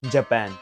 Japan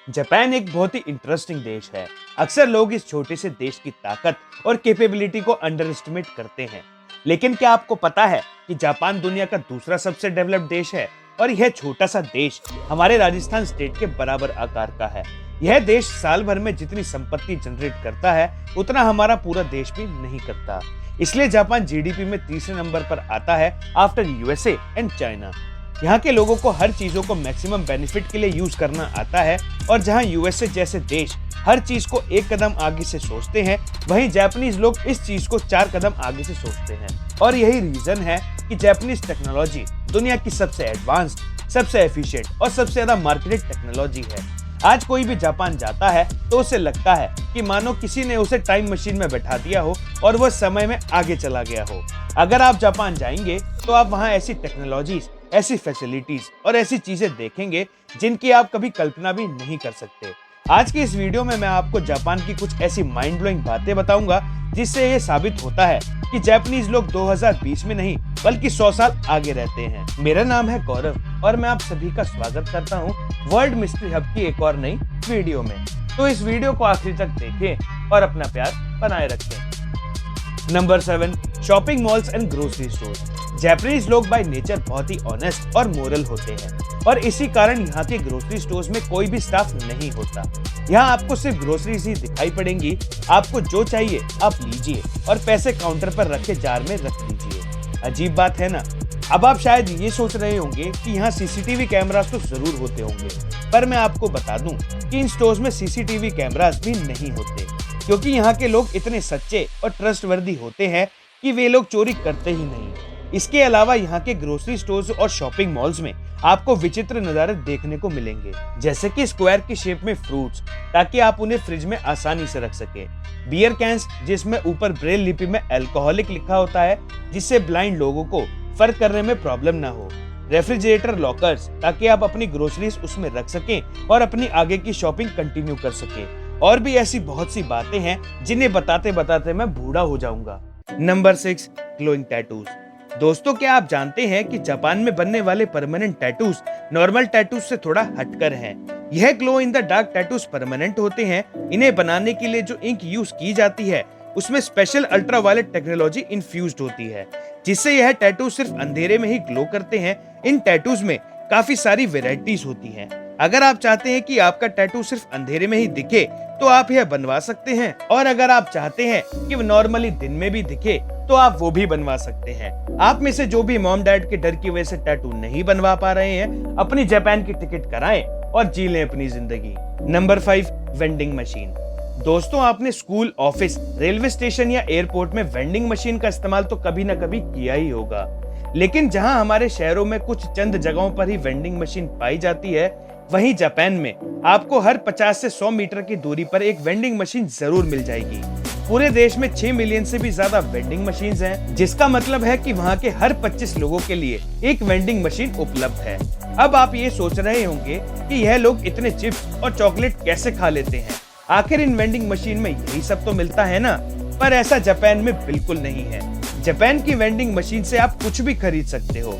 Japan एक बहुत ही interesting देश है। अक्सर लोग इस छोटे से देश की ताकत और कैपेबिलिटी को अंडर एस्टिमेट करते हैं, लेकिन क्या आपको पता है कि जापान दुनिया का दूसरा सबसे डेवलप्ड देश है और यह छोटा सा देश हमारे राजस्थान स्टेट के बराबर आकार का है। यह देश साल भर में जितनी संपत्ति जनरेट करता है उतना हमारा पूरा देश भी नहीं करता। इसलिए जापान जीडीपी में तीसरे नंबर पर आता है आफ्टर यूएसए एंड चाइना। यहाँ के लोगों को हर चीजों को मैक्सिमम बेनिफिट के लिए यूज करना आता है और जहाँ यूएसए जैसे देश हर चीज को एक कदम आगे से सोचते हैं, वहीं जापानीज लोग इस चीज को 4 कदम आगे से सोचते हैं। और यही रीजन है कि जापानीज टेक्नोलॉजी दुनिया की सबसे एडवांस्ड, सबसे एफिशिएंट और सबसे ज्यादा मार्केटेड टेक्नोलॉजी है। आज कोई भी जापान जाता है तो उसे लगता है कि मानो किसी ने उसे टाइम मशीन में बैठा दिया हो और वह समय में आगे चला गया हो। अगर आप जापान जाएंगे तो आप वहां ऐसी टेक्नोलॉजीज, ऐसी फैसिलिटीज और ऐसी चीजें देखेंगे जिनकी आप कभी कल्पना भी नहीं कर सकते। आज की इस वीडियो में मैं आपको जापान की कुछ ऐसी माइंड ब्लोइंग बातें बताऊंगा जिससे ये साबित होता है कि जापानीज लोग 2020 में नहीं बल्कि 100 साल आगे रहते हैं। मेरा नाम है गौरव और मैं आप सभी का स्वागत करता हूँ वर्ल्ड मिस्ट्री हब की एक और नई वीडियो में। तो इस वीडियो को आखिर तक देखें और अपना प्यार बनाए रखें। Number 7, shopping malls and grocery stores. Japanese लोग बाय नेचर बहुत ही ऑनेस्ट और मोरल होते हैं और इसी कारण यहाँ के ग्रोसरी स्टोर्स में कोई भी स्टाफ नहीं होता। यहाँ आपको सिर्फ ग्रोसरीज ही दिखाई पड़ेंगी। आपको जो चाहिए आप लीजिए और पैसे काउंटर पर रखे जार में रख दीजिए। अजीब बात है ना। अब आप शायद ये सोच रहे होंगे कि यहाँ सीसीटीवी कैमरास तो जरूर होते होंगे, पर मैं आपको बता दूं कि इन स्टोर्स में सीसीटीवी कैमरास भी नहीं होते, क्योंकि यहाँ के लोग इतने सच्चे और ट्रस्टवर्दी होते हैं कि वे लोग चोरी करते ही नहीं। इसके अलावा यहाँ के ग्रोसरी स्टोर्स और शॉपिंग मॉल्स में आपको विचित्र नजारे देखने को मिलेंगे, जैसे कि स्क्वायर की शेप में फ्रूट्स ताकि आप उन्हें फ्रिज में आसानी से रख सके, बियर कैंस जिसमें ऊपर ब्रेल लिपि में अल्कोहलिक लिखा होता है जिससे ब्लाइंड लोगों को फर्क करने में प्रॉब्लम ना हो, रेफ्रिजरेटर लॉकर्स ताकि आप अपनी ग्रोसरीज उसमें रख सकें और अपनी आगे की शॉपिंग कंटिन्यू कर सकें, और भी ऐसी बहुत सी बातें हैं जिन्हें बताते बताते मैं बूढ़ा हो जाऊंगा। Number 6, glowing tattoos. दोस्तों, क्या आप जानते हैं कि जापान में बनने वाले परमानेंट टैटूज नॉर्मल टैटूज से थोड़ा हटकर हैं। यह glow in the dark tattoos permanent होते हैं। इन्हें बनाने के लिए जो इंक यूज की जाती है उसमें स्पेशल अल्ट्रावायलेट टेक्नोलॉजी इन्फ्यूज्ड होती है, जिससे यह टैटू सिर्फ अंधेरे में ही ग्लो करते हैं। इन टैटूज में काफी सारी वेराइटीज होती हैं। अगर आप चाहते हैं कि आपका टैटू सिर्फ अंधेरे में ही दिखे तो आप यह बनवा सकते हैं, और अगर आप चाहते हैं कि वो नॉर्मली दिन में भी दिखे तो आप वो भी बनवा सकते हैं। आप में से जो भी मॉम डैड के डर की वजह से टैटू नहीं बनवा पा रहे हैं, अपनी जापान की टिकट कराएं और जी लें अपनी जिंदगी। Number 5, vending machine. दोस्तों, आपने स्कूल, ऑफिस, रेलवे स्टेशन या एयरपोर्ट में वेंडिंग मशीन का इस्तेमाल तो कभी ना कभी किया ही होगा, लेकिन जहां हमारे शहरों में कुछ चंद जगहों पर ही वेंडिंग मशीन पाई जाती है, वहीं जापान में आपको हर 50 से 100 मीटर की दूरी पर एक वेंडिंग मशीन जरूर मिल जाएगी। पूरे देश में 6 मिलियन से भी ज्यादा वेंडिंग मशीन्स हैं, जिसका मतलब है कि वहाँ के हर 25 लोगों के लिए एक वेंडिंग मशीन उपलब्ध है। अब आप ये सोच रहे होंगे कि यह लोग इतने चिप्स और चॉकलेट कैसे खा लेते हैं, आखिर इन वेंडिंग मशीन में यही सब तो मिलता है ना। पर ऐसा जापान में बिल्कुल नहीं है। जापान की वेंडिंग मशीन से आप कुछ भी खरीद सकते हो।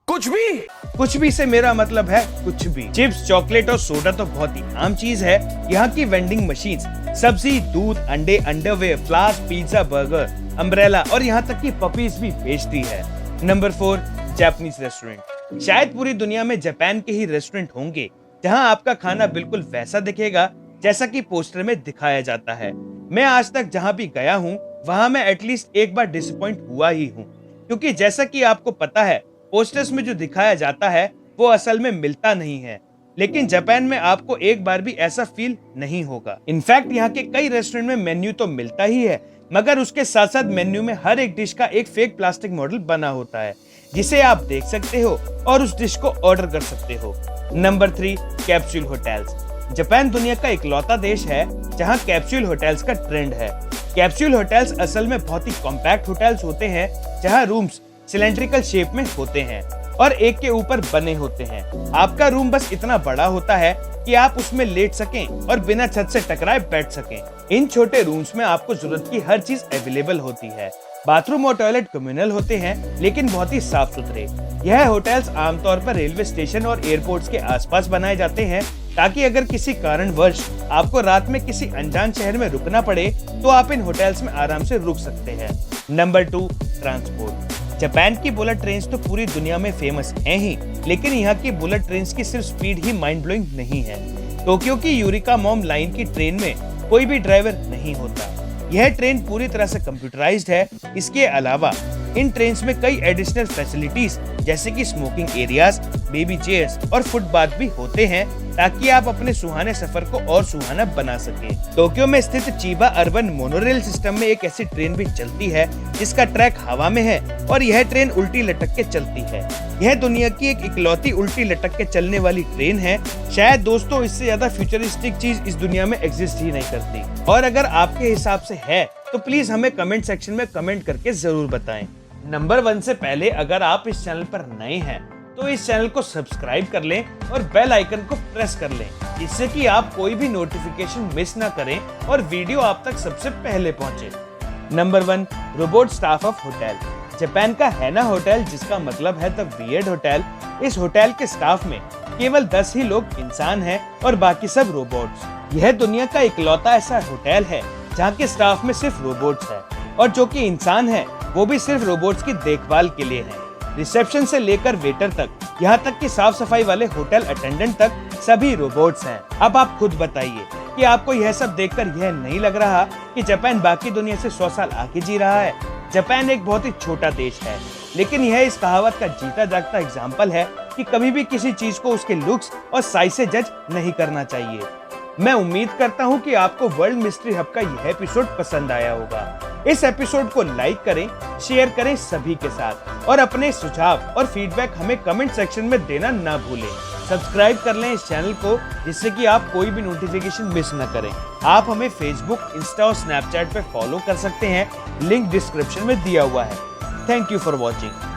कुछ भी से मेरा मतलब है कुछ भी। चिप्स, चॉकलेट और सोडा तो बहुत ही आम चीज है। यहाँ की वेंडिंग मशीन्स सब्जी, दूध, अंडे, underwear, flask, pizza, burger, umbrella और यहाँ तक कि पपीज भी बेचती है। Number 4, Japanese restaurant. शायद पूरी दुनिया में जापान के ही रेस्टोरेंट होंगे जहाँ आपका खाना बिल्कुल वैसा दिखेगा जैसा कि पोस्टर में दिखाया जाता है। मैं आज तक जहाँ भी गया हूँ वहाँ मैं एटलीस्ट एक बार डिसअपॉइंट हुआ ही हूँ, क्योंकि जैसा कि आपको पता है पोस्टर्स में जो दिखाया जाता है वो असल में मिलता नहीं है। लेकिन जापान में आपको एक बार भी ऐसा फील नहीं होगा। इनफैक्ट यहाँ के कई रेस्टोरेंट में मेन्यू तो मिलता ही है, मगर उसके साथ साथ मेन्यू में हर एक डिश का एक फेक प्लास्टिक मॉडल बना होता है जिसे आप देख सकते हो और उस डिश को ऑर्डर कर सकते हो। Number 3, capsule hotels. जापान दुनिया का इकलौता देश है जहाँ कैप्सूल होटल्स का ट्रेंड है। कैप्सूल होटल्स असल में बहुत ही कॉम्पैक्ट होटल्स होते हैं जहाँ रूम्स सिलेंड्रिकल शेप में होते हैं और एक के ऊपर बने होते हैं। आपका रूम बस इतना बड़ा होता है कि आप उसमें लेट सकें और बिना छत से टकराए बैठ सकें। इन छोटे रूम्स में आपको जरूरत की हर चीज अवेलेबल होती है। बाथरूम और टॉयलेट कम्युनल होते हैं, लेकिन बहुत ही साफ सुथरे। यह होटल्स आमतौर पर रेलवे स्टेशन और एयरपोर्ट्स के आसपास बनाए जाते हैं, ताकि अगर किसी कारणवश आपको रात में किसी अनजान शहर में रुकना पड़े तो आप इन होटल्स में आराम से रुक सकते हैं। Number 2, transport. जापान की बुलेट ट्रेन्स तो पूरी दुनिया में फेमस हैं ही, लेकिन यहाँ की बुलेट ट्रेन्स की सिर्फ स्पीड ही माइंड ब्लोइंग नहीं है। टोक्यो की यूरिका मॉम लाइन की ट्रेन में कोई भी ड्राइवर नहीं होता। यह ट्रेन पूरी तरह से कंप्यूटराइज्ड है। इसके अलावा इन ट्रेन्स में कई एडिशनल फैसिलिटीज जैसे कि स्मोकिंग एरियाज, बेबी चेयर्स और फुटबाथ भी होते हैं, ताकि आप अपने सुहाने सफर को और सुहाना बना सकें। टोक्यो में स्थित चीबा अर्बन मोनोरेल सिस्टम में एक ऐसी ट्रेन भी चलती है जिसका ट्रैक हवा में है और यह ट्रेन उल्टी लटक के चलती है। यह दुनिया की एक इकलौती उल्टी लटक के चलने वाली ट्रेन है। शायद दोस्तों इससे ज्यादा फ्यूचरिस्टिक चीज इस दुनिया में एग्जिस्ट ही नहीं करती। और अगर आपके हिसाब से है तो प्लीज हमें कमेंट सेक्शन में कमेंट करके जरूर बताएं। नंबर 1 से पहले अगर आप इस चैनल पर नए हैं तो इस चैनल को सब्सक्राइब कर लें और बेल आइकन को प्रेस कर लें, जिससे कि आप कोई भी नोटिफिकेशन मिस ना करें और वीडियो आप तक सबसे पहले पहुंचे। Number 1, robot staff of hotel. Japan का हैना होटल, जिसका मतलब है द वियर्ड होटल, इस होटल के स्टाफ में केवल 10 ही लोग इंसान हैं और बाकी सब रोबोट्स। यह दुनिया का इकलौता ऐसा होटल है जहाँ के स्टाफ में सिर्फ रोबोट्स है, और जो कि इंसान है वो भी सिर्फ रोबोट्स की देखभाल के लिए है। रिसेप्शन से लेकर वेटर तक, यहाँ तक कि साफ सफाई वाले होटल अटेंडेंट तक सभी रोबोट्स हैं। अब आप खुद बताइए कि आपको यह सब देखकर यह नहीं लग रहा कि जापान बाकी दुनिया से 100 साल आगे जी रहा है। जापान एक बहुत ही छोटा देश है, लेकिन यह इस कहावत का जीता जागता एग्जाम्पल है कि कभी भी किसी चीज को उसके लुक्स और साइज से जज नहीं करना चाहिए। मैं उम्मीद करता हूँ कि आपको वर्ल्ड मिस्ट्री हब का यह एपिसोड पसंद आया होगा। इस एपिसोड को लाइक करें, शेयर करें सभी के साथ, और अपने सुझाव और फीडबैक हमें कमेंट सेक्शन में देना ना भूलें। सब्सक्राइब कर लें इस चैनल को, जिससे कि आप कोई भी नोटिफिकेशन मिस न करें। आप हमें फेसबुक, इंस्टा और स्नैपचैट पे फॉलो कर सकते हैं, लिंक डिस्क्रिप्शन में दिया हुआ है। Thank you for watching.